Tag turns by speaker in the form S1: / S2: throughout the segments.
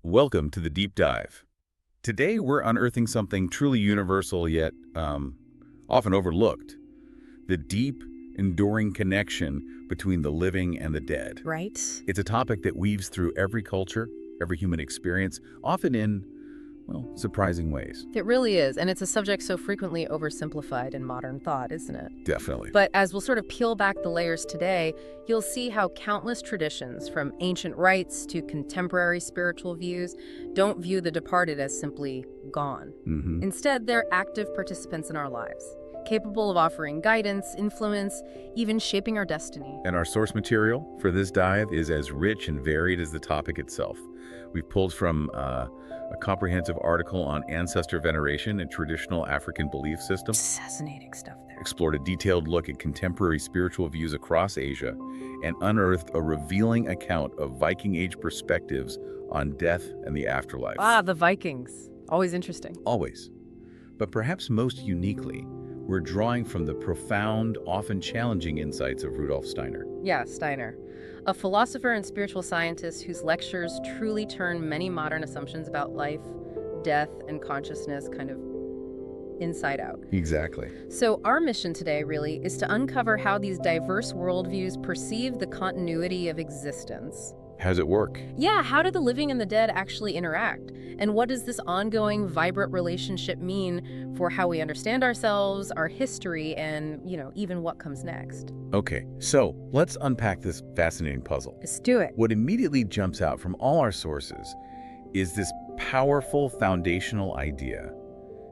S1: Welcome to the Deep Dive. Today we're unearthing something truly universal yet often overlooked. The deep, enduring connection between the living and the dead.
S2: Right?
S1: It's a topic that weaves through every culture, every human experience, often in, surprising ways.
S2: It really is, and it's a subject so frequently oversimplified in modern thought, isn't it?
S1: Definitely.
S2: But as we'll sort of peel back the layers today, you'll see how countless traditions, from ancient rites to contemporary spiritual views, don't view the departed as simply gone. Instead, they're active participants in our lives, capable of offering guidance, influence, even shaping our destiny.
S1: And our source material for this dive is as rich and varied as the topic itself. We've pulled from a comprehensive article on ancestor veneration and traditional African belief systems,
S2: Fascinating stuff there.
S1: explored a detailed look at contemporary spiritual views across Asia, and unearthed a revealing account of Viking Age perspectives on death and the afterlife.
S2: Ah, the Vikings. Always interesting.
S1: Always. But perhaps most uniquely, we're drawing from the profound, often challenging insights of Rudolf Steiner.
S2: Yeah, Steiner. A philosopher and spiritual scientist whose lectures truly turn many modern assumptions about life, death, and consciousness kind of inside out.
S1: Exactly.
S2: So our mission today really is to uncover how these diverse worldviews perceive the continuity of existence.
S1: How does it work?
S2: Yeah, how do the living and the dead actually interact? And what does this ongoing, vibrant relationship mean for how we understand ourselves, our history, and, even what comes next?
S1: Okay, so let's unpack this fascinating puzzle.
S2: Let's do it.
S1: What immediately jumps out from all our sources is this powerful foundational idea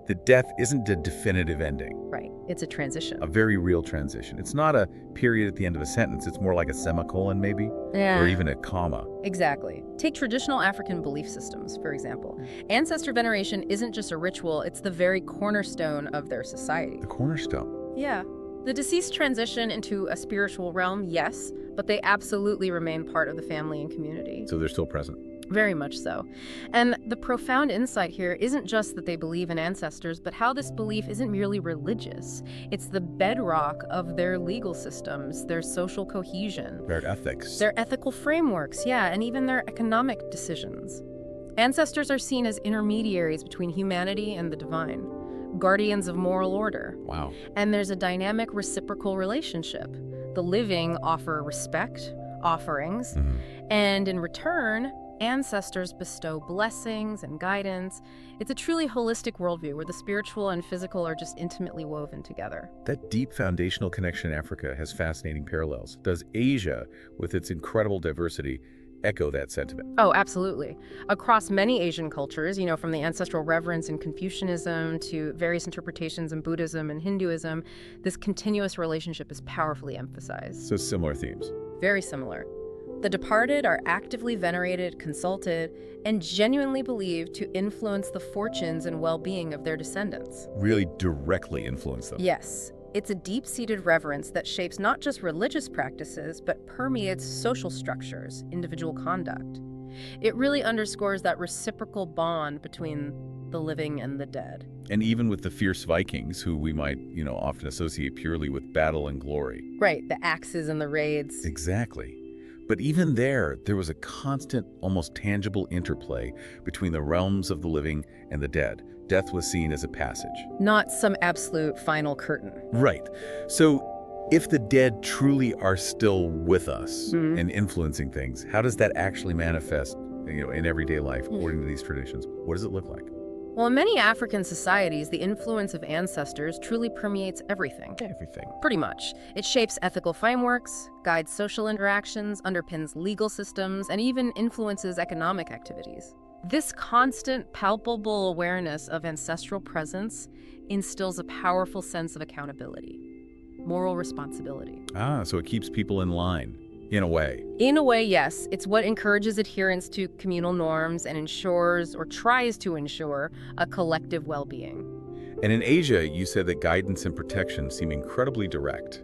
S1: that death isn't a definitive ending,
S2: Right. It's a transition.
S1: a very real transition. It's not a period at the end of a sentence. It's more like a semicolon, maybe, or even a comma.
S2: Exactly. Take traditional African belief systems, for example. Ancestor veneration isn't just a ritual, it's the very cornerstone of their society.
S1: The cornerstone.
S2: Yeah. The deceased transition into a spiritual realm, yes, but they absolutely remain part of the family and community.
S1: So they're still present.
S2: Very much so. And the profound insight here isn't just that they believe in ancestors, but how this belief isn't merely religious. It's the bedrock of their legal systems, their social cohesion,
S1: Their ethics.
S2: their ethical frameworks, yeah, and even their economic decisions. Ancestors are seen as intermediaries between humanity and the divine, guardians of moral order.
S1: Wow.
S2: And there's a dynamic reciprocal relationship. The living offer respect, offerings, and in return, ancestors bestow blessings and guidance. It's a truly holistic worldview where the spiritual and physical are just intimately woven together.
S1: That deep foundational connection in Africa has fascinating parallels. Does Asia, with its incredible diversity, echo that sentiment?
S2: Oh, absolutely. Across many Asian cultures, from the ancestral reverence in Confucianism to various interpretations in Buddhism and Hinduism, this continuous relationship is powerfully emphasized.
S1: So similar themes.
S2: Very similar. The departed are actively venerated, consulted, and genuinely believed to influence the fortunes and well-being of their descendants.
S1: Really directly influence them.
S2: Yes, it's a deep-seated reverence that shapes not just religious practices, but permeates social structures, individual conduct. It really underscores that reciprocal bond between the living and the dead.
S1: And even with the fierce Vikings, who we might, often associate purely with battle and glory.
S2: Right, the axes and the raids.
S1: Exactly. But even there was a constant, almost tangible interplay between the realms of the living and the dead. Death was seen as a passage.
S2: Not some absolute final curtain.
S1: Right. So if the dead truly are still with us and influencing things, how does that actually manifest, in everyday life, according to these traditions? What does it look like?
S2: Well, in many African societies, the influence of ancestors truly permeates everything.
S1: Everything.
S2: Pretty much. It shapes ethical frameworks, guides social interactions, underpins legal systems, and even influences economic activities. This constant, palpable awareness of ancestral presence instills a powerful sense of accountability, moral responsibility.
S1: So it keeps people in line, in a way.
S2: In a way, yes. It's what encourages adherence to communal norms and ensures, or tries to ensure, a collective well-being.
S1: And in Asia, you said that guidance and protection seem incredibly direct.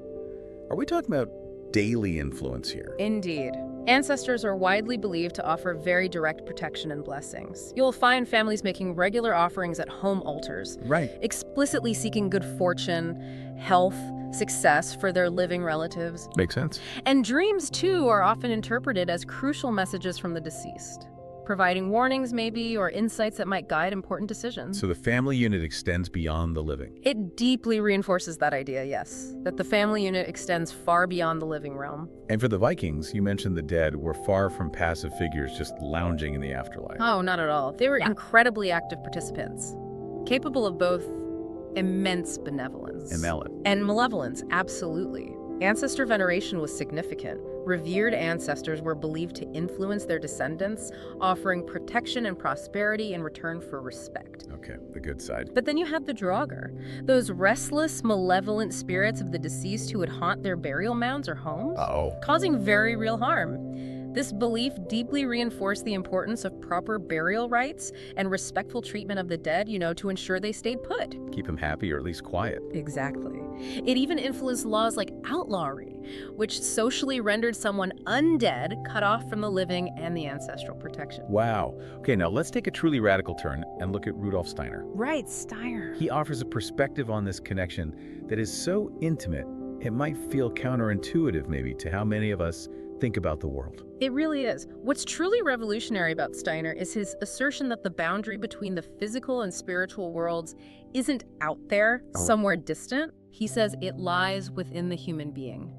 S1: Are we talking about daily influence here?
S2: Indeed. Ancestors are widely believed to offer very direct protection and blessings. You'll find families making regular offerings at home altars,
S1: Right.
S2: explicitly seeking good fortune, health, success for their living relatives.
S1: Makes sense.
S2: And dreams, too, are often interpreted as crucial messages from the deceased, providing warnings maybe, or insights that might guide important decisions.
S1: So the family unit extends beyond the living.
S2: It deeply reinforces that idea, yes, that the family unit extends far beyond the living realm.
S1: And for the Vikings, you mentioned the dead were far from passive figures just lounging in the afterlife.
S2: Oh, not at all. They were incredibly active participants, capable of both immense benevolence and malevolence, absolutely. Ancestor veneration was significant. Revered ancestors were believed to influence their descendants, offering protection and prosperity in return for respect.
S1: Okay, the good side.
S2: But then you had the Draugr, those restless, malevolent spirits of the deceased who would haunt their burial mounds or homes, causing very real harm. This belief deeply reinforced the importance of proper burial rites and respectful treatment of the dead, to ensure they stayed put.
S1: Keep them happy or at least quiet.
S2: Exactly. It even influenced laws like outlawry, which socially rendered someone undead, cut off from the living and the ancestral protection.
S1: Wow. Okay, now let's take a truly radical turn and look at Rudolf Steiner.
S2: Right, Steiner.
S1: He offers a perspective on this connection that is so intimate, it might feel counterintuitive maybe to how many of us think about the world.
S2: It really is. What's truly revolutionary about Steiner is his assertion that the boundary between the physical and spiritual worlds isn't out there, somewhere distant. He says it lies within the human being.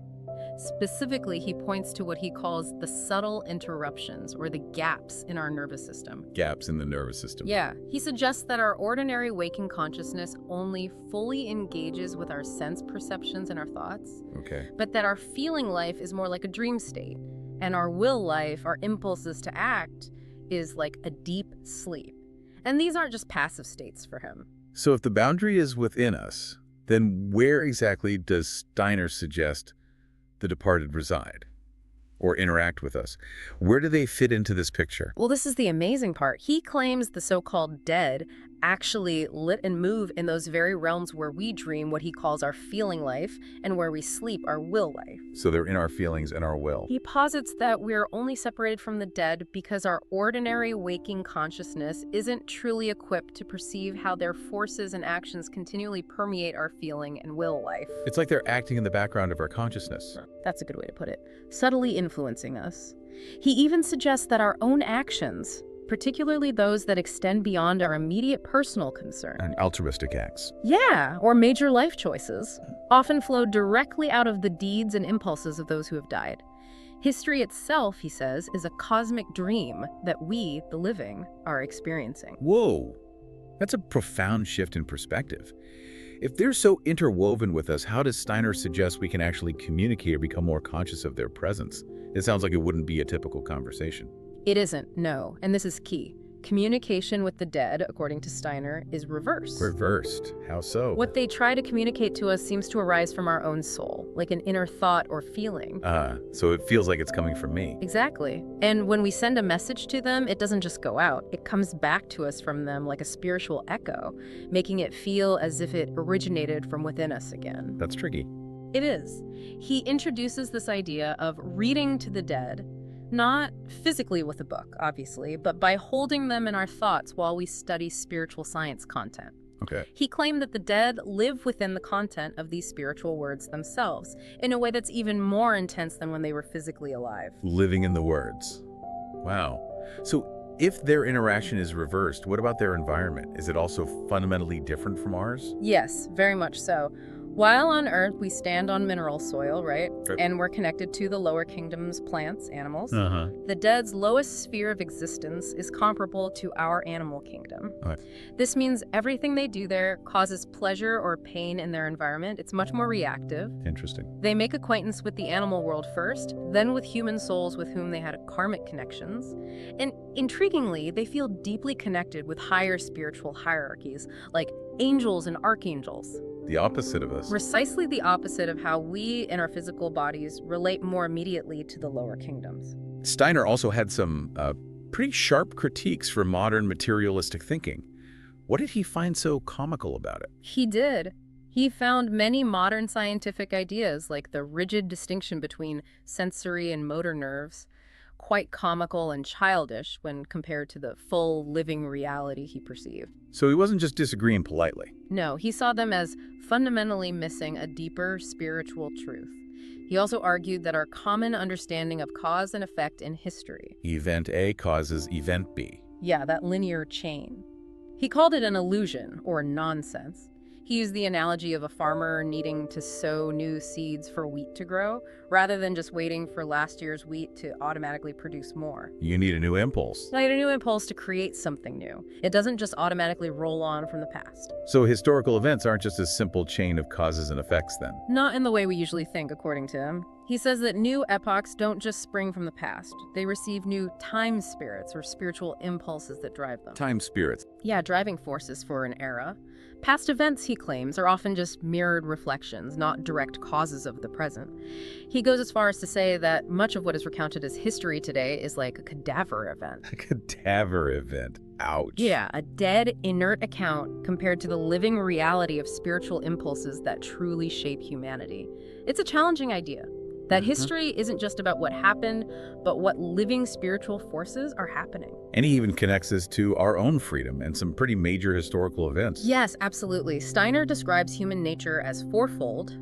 S2: Specifically, he points to what he calls the subtle interruptions, or the gaps in our nervous system.
S1: Gaps in the nervous system.
S2: Yeah. He suggests that our ordinary waking consciousness only fully engages with our sense perceptions and our thoughts.
S1: Okay.
S2: But that our feeling life is more like a dream state, and our will life, our impulses to act, is like a deep sleep. And these aren't just passive states for him.
S1: So if the boundary is within us, then where exactly does Steiner suggest the departed reside or interact with us? Where do they fit into this picture?
S2: Well, this is the amazing part. He claims the so-called dead actually lit and move in those very realms where we dream, what he calls our feeling life, and where we sleep, our will life.
S1: So they're in our feelings and our will.
S2: He posits that we're only separated from the dead because our ordinary waking consciousness isn't truly equipped to perceive how their forces and actions continually permeate our feeling and will life.
S1: It's like they're acting in the background of our consciousness.
S2: That's a good way to put it. Subtly influencing us. He even suggests that our own actions, particularly those that extend beyond our immediate personal concern,
S1: And altruistic acts.
S2: yeah, or major life choices, often flow directly out of the deeds and impulses of those who have died. History itself, he says, is a cosmic dream that we, the living, are experiencing.
S1: Whoa, that's a profound shift in perspective. If they're so interwoven with us, how does Steiner suggest we can actually communicate or become more conscious of their presence? It sounds like it wouldn't be a typical conversation.
S2: It isn't, no, and this is key. Communication with the dead, according to Steiner, is reversed.
S1: Reversed? How so?
S2: What they try to communicate to us seems to arise from our own soul, like an inner thought or feeling.
S1: So it feels like it's coming from me.
S2: Exactly. And when we send a message to them, it doesn't just go out. It comes back to us from them like a spiritual echo, making it feel as if it originated from within us again.
S1: That's tricky.
S2: It is. He introduces this idea of reading to the dead, not physically with a book, obviously, but by holding them in our thoughts while we study spiritual science content.
S1: Okay.
S2: He claimed that the dead live within the content of these spiritual words themselves, in a way that's even more intense than when they were physically alive.
S1: Living in the words. Wow. So if their interaction is reversed, what about their environment? Is it also fundamentally different from ours?
S2: Yes, very much so. While on Earth, we stand on mineral soil, right? And we're connected to the lower kingdom's plants, animals. The dead's lowest sphere of existence is comparable to our animal kingdom. This means everything they do there causes pleasure or pain in their environment. It's much more reactive.
S1: Interesting.
S2: They make acquaintance with the animal world first, then with human souls with whom they had karmic connections. And intriguingly, they feel deeply connected with higher spiritual hierarchies, like angels and archangels.
S1: The opposite of us.
S2: Precisely the opposite of how we in our physical bodies relate more immediately to the lower kingdoms.
S1: Steiner also had some pretty sharp critiques for modern materialistic thinking. What did he find so comical about it?
S2: He did. He found many modern scientific ideas, like the rigid distinction between sensory and motor nerves, quite comical and childish when compared to the full living reality he perceived.
S1: So he wasn't just disagreeing politely.
S2: No, he saw them as fundamentally missing a deeper spiritual truth. He also argued that our common understanding of cause and effect in history.
S1: Event A causes event B.
S2: Yeah, that linear chain. He called it an illusion, or nonsense. He used the analogy of a farmer needing to sow new seeds for wheat to grow, rather than just waiting for last year's wheat to automatically produce more.
S1: You need a new impulse.
S2: I need a new impulse to create something new. It doesn't just automatically roll on from the past.
S1: So historical events aren't just a simple chain of causes and effects then?
S2: Not in the way we usually think, according to him. He says that new epochs don't just spring from the past. They receive new time spirits, or spiritual impulses that drive them.
S1: Time spirits.
S2: Yeah, driving forces for an era. Past events, he claims, are often just mirrored reflections, not direct causes of the present. He goes as far as to say that much of what is recounted as history today is like a cadaver event.
S1: A cadaver event. Ouch.
S2: Yeah, a dead, inert account compared to the living reality of spiritual impulses that truly shape humanity. It's a challenging idea. That history isn't just about what happened, but what living spiritual forces are happening.
S1: And he even connects this to our own freedom and some pretty major historical events.
S2: Yes, absolutely. Steiner describes human nature as fourfold: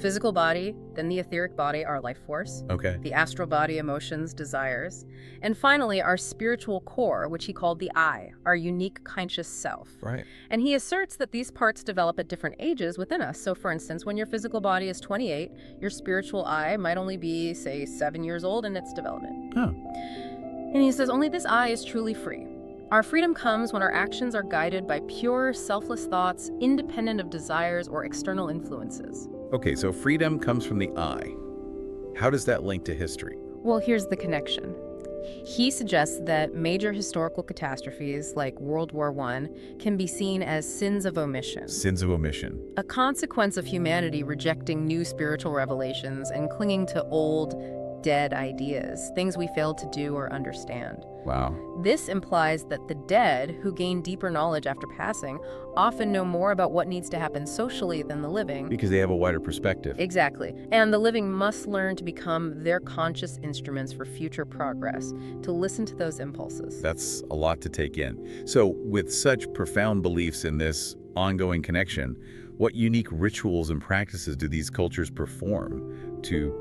S2: physical body, then the etheric body, our life force,
S1: Okay.
S2: the astral body, emotions, desires, and finally our spiritual core, which he called the I, our unique conscious self.
S1: Right.
S2: And he asserts that these parts develop at different ages within us. So for instance, when your physical body is 28, your spiritual I might only be, say, 7 years old in its development.
S1: Oh.
S2: And he says only this I is truly free. Our freedom comes when our actions are guided by pure, selfless thoughts, independent of desires or external influences.
S1: Okay, so freedom comes from the I. How does that link to history?
S2: Well, here's the connection. He suggests that major historical catastrophes like World War I can be seen as sins of omission.
S1: Sins of omission.
S2: A consequence of humanity rejecting new spiritual revelations and clinging to old, dead ideas, things we failed to do or understand.
S1: Wow.
S2: This implies that the dead, who gain deeper knowledge after passing, often know more about what needs to happen socially than the living.
S1: Because they have a wider perspective.
S2: Exactly. And the living must learn to become their conscious instruments for future progress, to listen to those impulses.
S1: That's a lot to take in. So with such profound beliefs in this ongoing connection, what unique rituals and practices do these cultures perform to,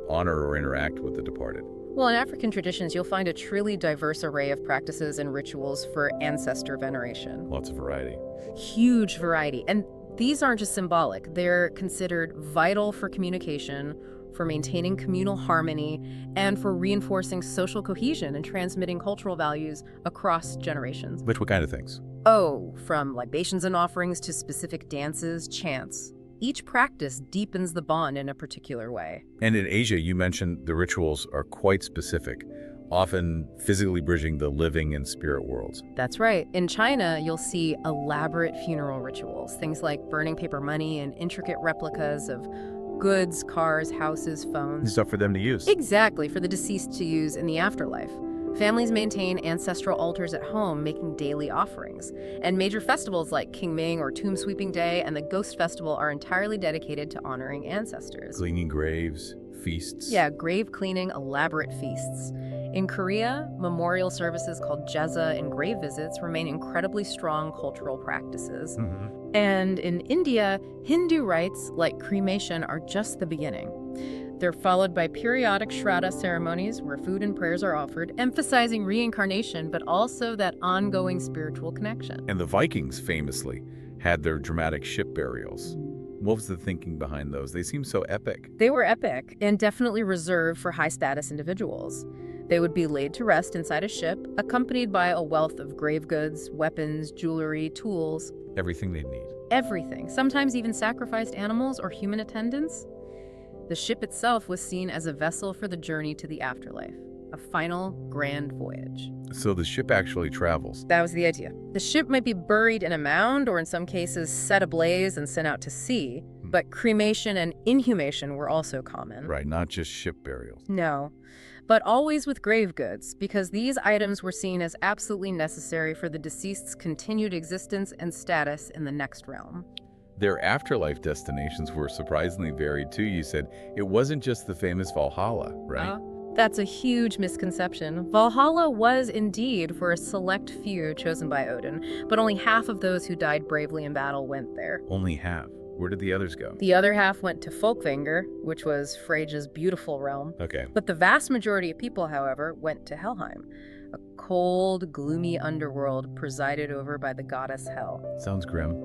S1: honor or interact with the departed?
S2: Well, in African traditions, you'll find a truly diverse array of practices and rituals for ancestor veneration.
S1: Lots of variety.
S2: Huge variety. And these aren't just symbolic. They're considered vital for communication, for maintaining communal harmony, and for reinforcing social cohesion and transmitting cultural values across generations.
S1: Which what kind of things?
S2: Oh, from libations and offerings to specific dances, chants. Each practice deepens the bond in a particular way.
S1: And in Asia, you mentioned the rituals are quite specific, often physically bridging the living and spirit worlds.
S2: That's right. In China, you'll see elaborate funeral rituals, things like burning paper money and intricate replicas of goods, cars, houses, phones.
S1: Stuff for them to use.
S2: Exactly, for the deceased to use in the afterlife. Families maintain ancestral altars at home, making daily offerings. And major festivals like Qingming or Tomb Sweeping Day and the Ghost Festival are entirely dedicated to honoring ancestors.
S1: Cleaning graves, feasts.
S2: Yeah, grave cleaning, elaborate feasts. In Korea, memorial services called jeza and grave visits remain incredibly strong cultural practices. And in India, Hindu rites like cremation are just the beginning. They're followed by periodic Shraddha ceremonies where food and prayers are offered, emphasizing reincarnation, but also that ongoing spiritual connection.
S1: And the Vikings famously had their dramatic ship burials. What was the thinking behind those? They seem so epic.
S2: They were epic and definitely reserved for high-status individuals. They would be laid to rest inside a ship, accompanied by a wealth of grave goods, weapons, jewelry, tools.
S1: Everything they need.
S2: Everything. Sometimes even sacrificed animals or human attendants. The ship itself was seen as a vessel for the journey to the afterlife, a final grand voyage.
S1: So the ship actually travels.
S2: That was the idea. The ship might be buried in a mound or in some cases set ablaze and sent out to sea, but cremation and inhumation were also common.
S1: Right, not just ship burials.
S2: No, but always with grave goods, because these items were seen as absolutely necessary for the deceased's continued existence and status in the next realm.
S1: Their afterlife destinations were surprisingly varied too. You said it wasn't just the famous Valhalla, right?
S2: That's a huge misconception. Valhalla was indeed for a select few chosen by Odin, but only half of those who died bravely in battle went there.
S1: Only half. Where did the others go?
S2: The other half went to Folkvanger, which was Freya's beautiful realm.
S1: Okay.
S2: But the vast majority of people, however, went to Helheim, a cold, gloomy underworld presided over by the goddess Hel.
S1: Sounds grim.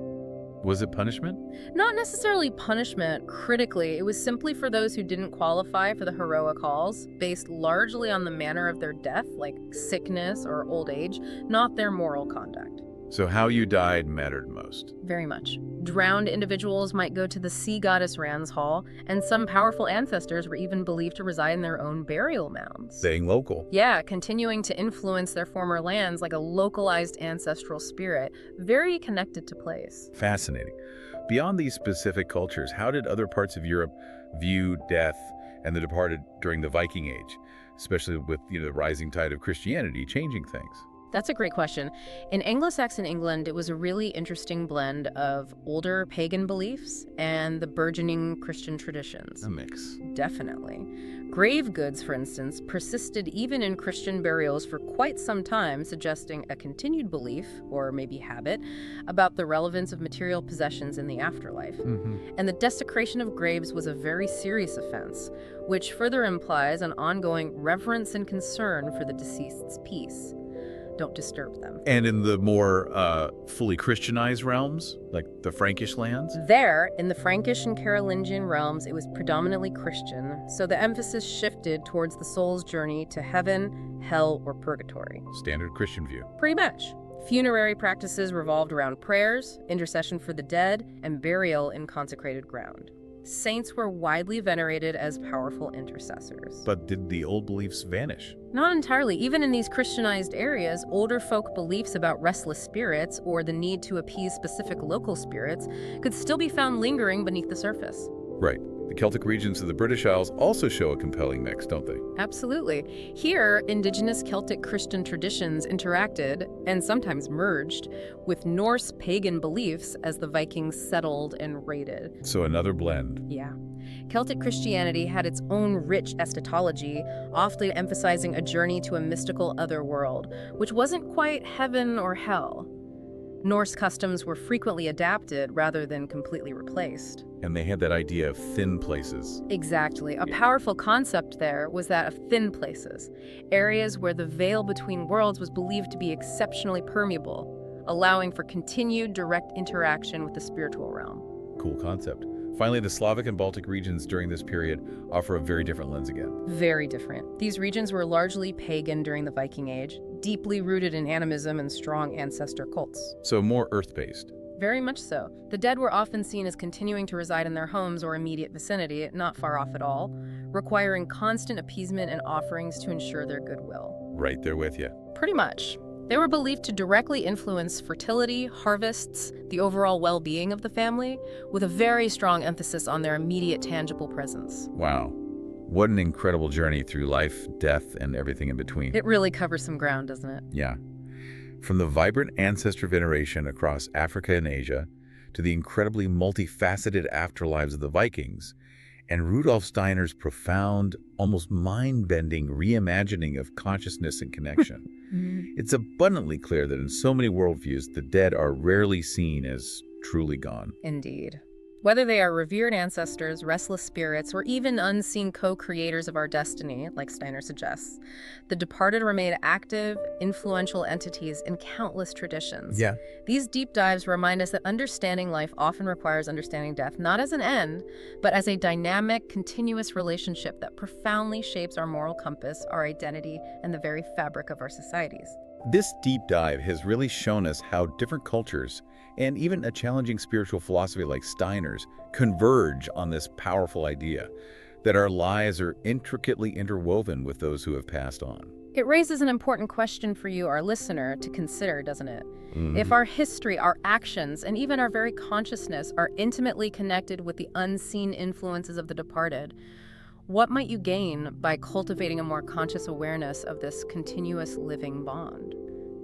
S1: Was it punishment?
S2: Not necessarily punishment, critically. It was simply for those who didn't qualify for the heroic halls, based largely on the manner of their death, like sickness or old age, not their moral conduct.
S1: So how you died mattered most.
S2: Very much. Drowned individuals might go to the sea goddess Ran's hall, and some powerful ancestors were even believed to reside in their own burial mounds.
S1: Staying local.
S2: Yeah, continuing to influence their former lands like a localized ancestral spirit, very connected to place.
S1: Fascinating. Beyond these specific cultures, how did other parts of Europe view death and the departed during the Viking Age, especially with the rising tide of Christianity changing things?
S2: That's a great question. In Anglo-Saxon England, it was a really interesting blend of older pagan beliefs and the burgeoning Christian traditions.
S1: A mix.
S2: Definitely. Grave goods, for instance, persisted even in Christian burials for quite some time, suggesting a continued belief, or maybe habit, about the relevance of material possessions in the afterlife. And the desecration of graves was a very serious offense, which further implies an ongoing reverence and concern for the deceased's peace. Don't disturb them.
S1: And in the more fully Christianized realms, like the Frankish lands?
S2: There, in the Frankish and Carolingian realms, it was predominantly Christian, so the emphasis shifted towards the soul's journey to heaven, hell, or purgatory.
S1: Standard Christian view.
S2: Pretty much. Funerary practices revolved around prayers, intercession for the dead, and burial in consecrated ground. Saints were widely venerated as powerful intercessors.
S1: But did the old beliefs vanish?
S2: Not entirely. Even in these Christianized areas, older folk beliefs about restless spirits or the need to appease specific local spirits could still be found lingering beneath the surface.
S1: Right. The Celtic regions of the British Isles also show a compelling mix, don't they?
S2: Absolutely. Here, indigenous Celtic Christian traditions interacted, and sometimes merged, with Norse pagan beliefs as the Vikings settled and raided.
S1: So another blend.
S2: Yeah. Celtic Christianity had its own rich eschatology, often emphasizing a journey to a mystical other world, which wasn't quite heaven or hell. Norse customs were frequently adapted rather than completely replaced.
S1: And they had that idea of thin places.
S2: Exactly. A powerful concept there was that of thin places, areas where the veil between worlds was believed to be exceptionally permeable, allowing for continued direct interaction with the spiritual realm.
S1: Cool concept. Finally, the Slavic and Baltic regions during this period offer a very different lens again.
S2: Very different. These regions were largely pagan during the Viking Age, deeply rooted in animism and strong ancestor cults.
S1: So more earth-based.
S2: Very much so. The dead were often seen as continuing to reside in their homes or immediate vicinity, not far off at all, requiring constant appeasement and offerings to ensure their goodwill.
S1: Right there with you.
S2: Pretty much. They were believed to directly influence fertility, harvests, the overall well-being of the family, with a very strong emphasis on their immediate tangible presence.
S1: Wow. What an incredible journey through life, death, and everything in between.
S2: It really covers some ground, doesn't it?
S1: Yeah. From the vibrant ancestor veneration across Africa and Asia, to the incredibly multifaceted afterlives of the Vikings, and Rudolf Steiner's profound, almost mind-bending reimagining of consciousness and connection. It's abundantly clear that in so many worldviews, the dead are rarely seen as truly gone.
S2: Indeed. Whether they are revered ancestors, restless spirits, or even unseen co-creators of our destiny, like Steiner suggests, the departed remain active, influential entities in countless traditions.
S1: Yeah.
S2: These deep dives remind us that understanding life often requires understanding death, not as an end, but as a dynamic, continuous relationship that profoundly shapes our moral compass, our identity, and the very fabric of our societies.
S1: This deep dive has really shown us how different cultures, and even a challenging spiritual philosophy like Steiner's, converge on this powerful idea that our lives are intricately interwoven with those who have passed on.
S2: It raises an important question for you, our listener, to consider, doesn't it? If our history, our actions, and even our very consciousness are intimately connected with the unseen influences of the departed, what might you gain by cultivating a more conscious awareness of this continuous living bond?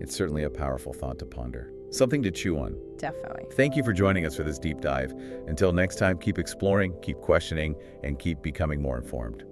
S1: It's certainly a powerful thought to ponder. Something to chew on.
S2: Definitely.
S1: Thank you for joining us for this deep dive. Until next time, keep exploring, keep questioning, and keep becoming more informed.